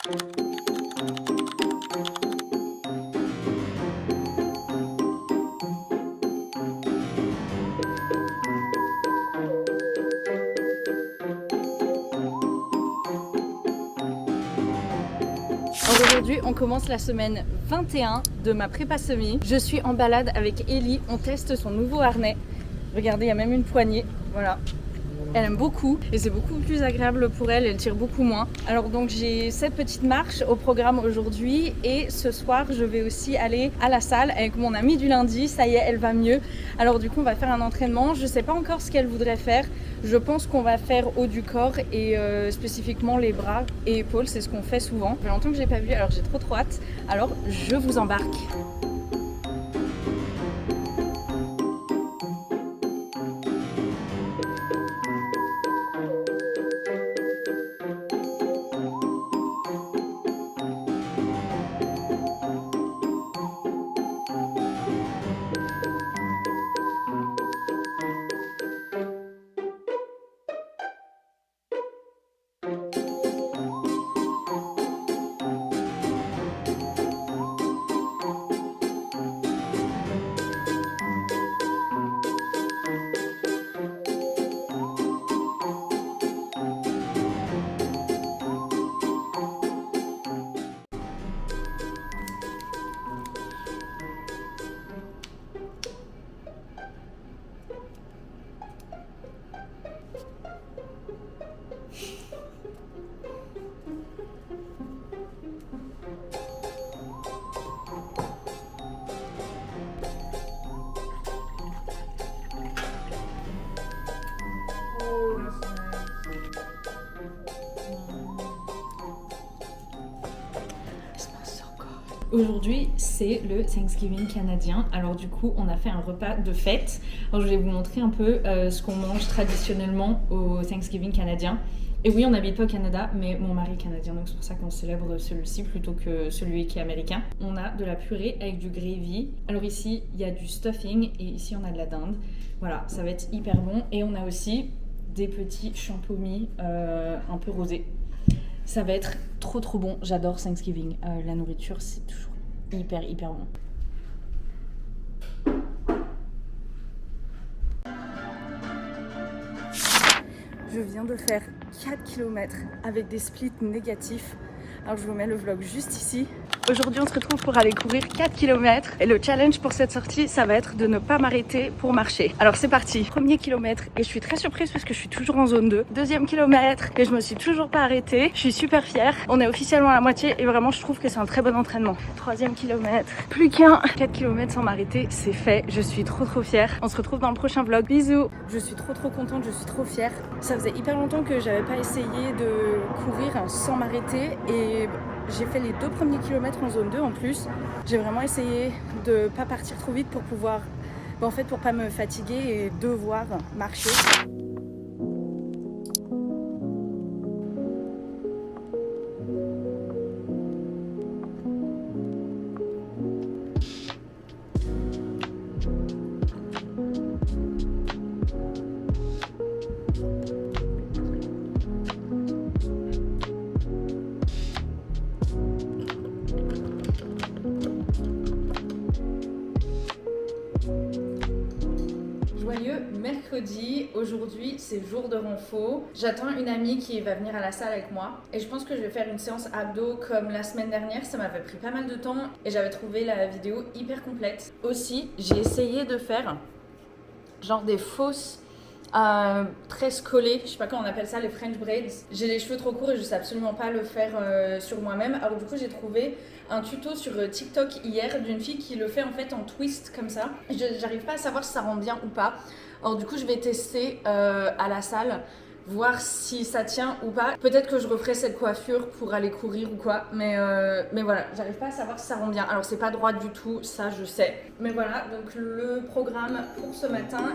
Aujourd'hui, on commence la semaine 21 de ma prépa semi. Je suis en balade avec Ellie, on teste son nouveau harnais. Regardez, il y a même une poignée, voilà. Elle aime beaucoup et c'est beaucoup plus agréable pour elle, elle tire beaucoup moins. Alors donc j'ai cette petite marche au programme aujourd'hui et ce soir je vais aussi aller à la salle avec mon amie du lundi, ça y est, elle va mieux. Alors du coup on va faire un entraînement, je sais pas encore ce qu'elle voudrait faire. Je pense qu'on va faire haut du corps et spécifiquement les bras et épaules, c'est ce qu'on fait souvent. Ça fait longtemps que j'ai pas vu, alors j'ai trop hâte. Alors je vous embarque. Aujourd'hui, c'est le Thanksgiving canadien. Alors du coup, on a fait un repas de fête. Alors je vais vous montrer un peu ce qu'on mange traditionnellement au Thanksgiving canadien. Et oui, on n'habite pas au Canada, mais mon mari est canadien, donc c'est pour ça qu'on célèbre celui-ci plutôt que celui qui est américain. On a de la purée avec du gravy. Alors ici, il y a du stuffing et ici, on a de la dinde. Voilà, ça va être hyper bon. Et on a aussi des petits champomis un peu rosés. Ça va être trop bon, j'adore Thanksgiving. La nourriture, c'est toujours hyper bon. Je viens de faire 4 km avec des splits négatifs. Alors je vous mets le vlog juste ici. Aujourd'hui on se retrouve pour aller courir 4 km et le challenge pour cette sortie ça va être de ne pas m'arrêter pour marcher. Alors c'est parti, premier kilomètre et je suis très surprise parce que je suis toujours en zone 2. Deuxième kilomètre et je me suis toujours pas arrêtée. Je suis super fière, on est officiellement à la moitié et vraiment je trouve que c'est un très bon entraînement. Troisième kilomètre, plus qu'un. 4 km sans m'arrêter, c'est fait, je suis trop fière. On se retrouve dans le prochain vlog, bisous. Je suis trop contente, je suis trop fière. Ça faisait hyper longtemps que j'avais pas essayé de courir sans m'arrêter et j'ai fait les 2 premiers kilomètres en zone 2 en plus. J'ai vraiment essayé de pas partir trop vite pour pouvoir, en fait pour pas me fatiguer et devoir marcher. Joyeux mercredi, aujourd'hui c'est jour de renfo. J'attends une amie qui va venir à la salle avec moi et je pense que je vais faire une séance abdos comme la semaine dernière, ça m'avait pris pas mal de temps et j'avais trouvé la vidéo hyper complète. Aussi, j'ai essayé de faire genre des fausses tresses collées, je sais pas comment on appelle ça, les French braids. J'ai les cheveux trop courts et je sais absolument pas le faire sur moi-même. Alors du coup j'ai trouvé un tuto sur TikTok hier d'une fille qui le fait en fait en twist comme ça. J'arrive pas à savoir si ça rend bien ou pas. Alors du coup je vais tester à la salle, voir si ça tient ou pas. Peut-être que je referai cette coiffure pour aller courir ou quoi, mais voilà, j'arrive pas à savoir si ça rend bien. Alors c'est pas droit du tout, ça je sais. Mais voilà, donc le programme pour ce matin.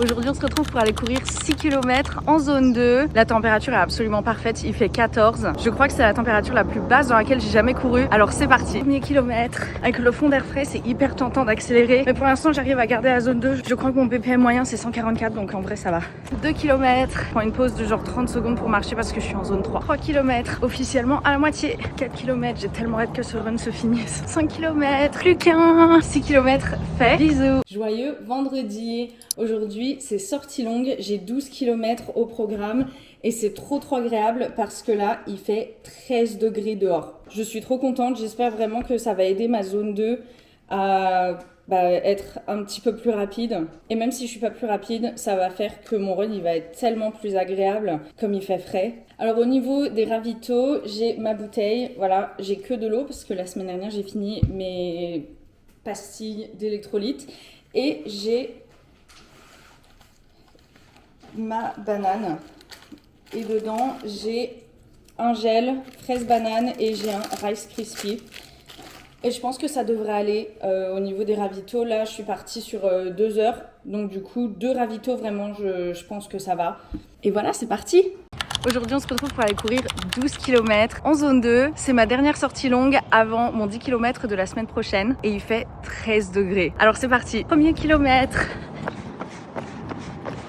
Aujourd'hui on se retrouve pour aller courir 6 km en zone 2. La température est absolument parfaite, il fait 14. Je crois que c'est la température la plus basse dans laquelle j'ai jamais couru. Alors c'est parti. Premier kilomètre, avec le fond d'air frais, c'est hyper tentant d'accélérer. Mais pour l'instant j'arrive à garder la zone 2. Je crois que mon BPM moyen c'est 144, donc en vrai ça va. 2 km, je prends une pause de genre 30 secondes pour marcher parce que je suis en zone 3. 3 km, officiellement à la moitié. 4 km, j'ai tellement hâte que ce run se finisse. 5 km, plus qu'un. 6 km fait. Bisous. Joyeux vendredi. Aujourd'hui c'est sortie longue, j'ai 12 km au programme et c'est trop agréable parce que là il fait 13 degrés dehors. Je suis trop contente, j'espère vraiment que ça va aider ma zone 2 à être un petit peu plus rapide. Et même si je suis pas plus rapide, ça va faire que mon run il va être tellement plus agréable comme il fait frais. Alors au niveau des ravitaux, j'ai ma bouteille, voilà, j'ai que de l'eau parce que la semaine dernière j'ai fini mes pastilles d'électrolytes et j'ai ma banane et dedans j'ai un gel fraise banane et j'ai un Rice Krispies et je pense que ça devrait aller au niveau des ravitaux. Là je suis partie sur 2 heures, donc du coup 2 ravitaux vraiment je pense que ça va. Et voilà, c'est parti. Aujourd'hui on se retrouve pour aller courir 12 km en zone 2. C'est ma dernière sortie longue avant mon 10 km de la semaine prochaine et il fait 13 degrés. Alors c'est parti. Premier kilomètre.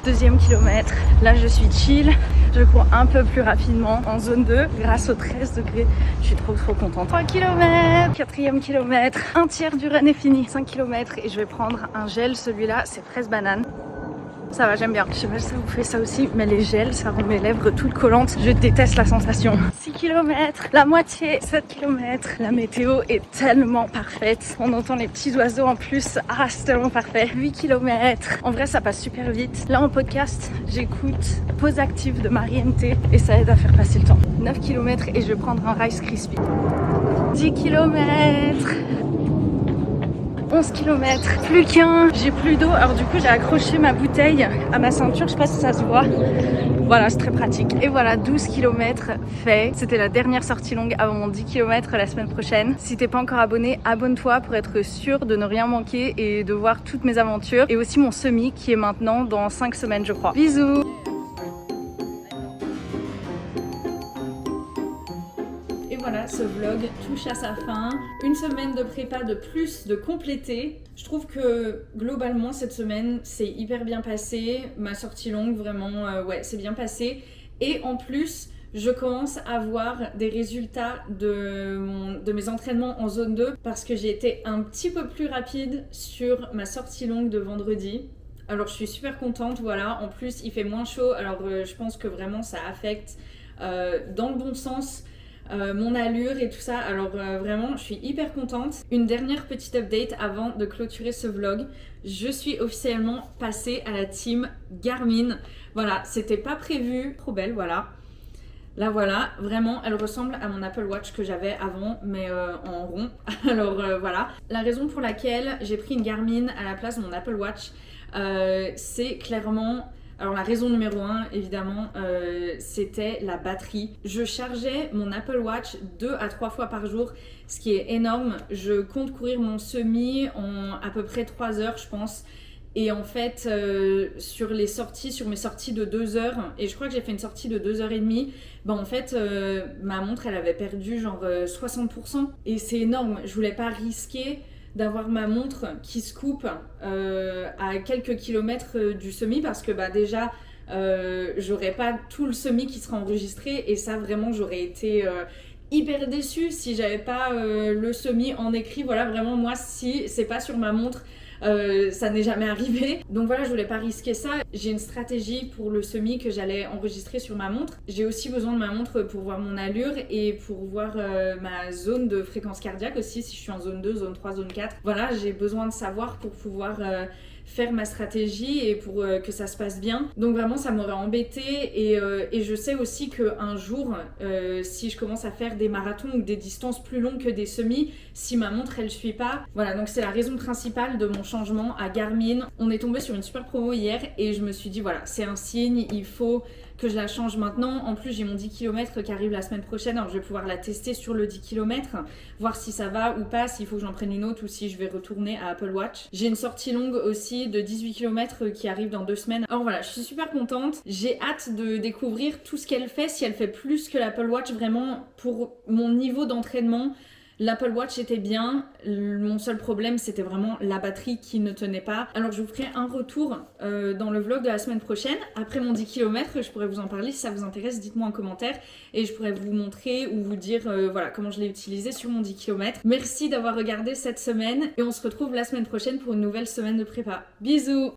Deuxième kilomètre, là je suis chill, je cours un peu plus rapidement en zone 2 grâce aux 13 degrés, je suis trop contente. 3 km, quatrième kilomètre, un tiers du run est fini, 5 km et je vais prendre un gel, celui-là c'est fraise banane. Ça va, j'aime bien. Je sais pas si ça vous fait ça aussi, mais les gels, ça rend mes lèvres toutes collantes. Je déteste la sensation. 6 km, la moitié, 7 km. La météo est tellement parfaite. On entend les petits oiseaux en plus. Ah, c'est tellement parfait. 8 km. En vrai, ça passe super vite. Là, en podcast, j'écoute Pause active de Marie MT et ça aide à faire passer le temps. 9 km et je vais prendre un Rice Krispies. 10 km. 11 km, plus qu'un, j'ai plus d'eau, alors du coup j'ai accroché ma bouteille à ma ceinture, je sais pas si ça se voit, voilà c'est très pratique. Et voilà, 12 km fait, c'était la dernière sortie longue avant mon 10 km la semaine prochaine. Si t'es pas encore abonné, abonne-toi pour être sûr de ne rien manquer et de voir toutes mes aventures. Et aussi mon semi qui est maintenant dans 5 semaines je crois. Bisous. Et voilà, ce vlog touche à sa fin. Une semaine de prépa de plus de compléter. Je trouve que globalement cette semaine c'est hyper bien passé. Ma sortie longue vraiment, ouais, c'est bien passé. Et en plus, je commence à voir des résultats de mes entraînements en zone 2 parce que j'ai été un petit peu plus rapide sur ma sortie longue de vendredi. Alors je suis super contente, voilà. En plus, il fait moins chaud, alors je pense que vraiment ça affecte dans le bon sens mon allure et tout ça. Alors vraiment je suis hyper contente. Une dernière petite update avant de clôturer ce vlog. Je suis officiellement passée à la team Garmin. Voilà, c'était pas prévu. Trop belle, voilà. Là voilà, vraiment elle ressemble à mon Apple Watch que j'avais avant mais en rond. Alors voilà. La raison pour laquelle j'ai pris une Garmin à la place de mon Apple Watch, c'est clairement... Alors la raison numéro 1 évidemment c'était la batterie. Je chargeais mon Apple Watch 2 à 3 fois par jour, ce qui est énorme. Je compte courir mon semi en à peu près 3 heures je pense. Et en fait sur mes sorties de 2 heures, et je crois que j'ai fait une sortie de 2h30, ben en fait ma montre elle avait perdu genre 60%. Et c'est énorme, je voulais pas risquer d'avoir ma montre qui se coupe à quelques kilomètres du semi parce que bah déjà j'aurais pas tout le semi qui sera enregistré et ça vraiment j'aurais été hyper déçue si j'avais pas le semi en écrit. Voilà, vraiment moi si c'est pas sur ma montre ça n'est jamais arrivé. Donc voilà, je voulais pas risquer ça. J'ai une stratégie pour le semi que j'allais enregistrer sur ma montre. J'ai aussi besoin de ma montre pour voir mon allure et pour voir ma zone de fréquence cardiaque aussi, si je suis en zone 2, zone 3, zone 4. Voilà, j'ai besoin de savoir pour pouvoir faire ma stratégie et pour que ça se passe bien. Donc vraiment ça m'aurait embêtée et je sais aussi qu'un jour si je commence à faire des marathons ou des distances plus longues que des semis, si ma montre elle suit pas, voilà, donc c'est la raison principale de mon changement à Garmin. On est tombé sur une super promo hier et je me suis dit voilà, c'est un signe, il faut que je la change maintenant. En plus j'ai mon 10 km qui arrive la semaine prochaine, alors je vais pouvoir la tester sur le 10 km, voir si ça va ou pas, s'il faut que j'en prenne une autre ou si je vais retourner à Apple Watch. J'ai une sortie longue aussi aussi de 18 km qui arrive dans 2 semaines. Alors voilà, je suis super contente. J'ai hâte de découvrir tout ce qu'elle fait, si elle fait plus que l'Apple Watch. Vraiment, pour mon niveau d'entraînement, l'Apple Watch était bien, mon seul problème c'était vraiment la batterie qui ne tenait pas. Alors je vous ferai un retour dans le vlog de la semaine prochaine. Après mon 10 km, je pourrais vous en parler si ça vous intéresse, dites-moi en commentaire et je pourrais vous montrer ou vous dire voilà comment je l'ai utilisé sur mon 10 km. Merci d'avoir regardé cette semaine et on se retrouve la semaine prochaine pour une nouvelle semaine de prépa. Bisous!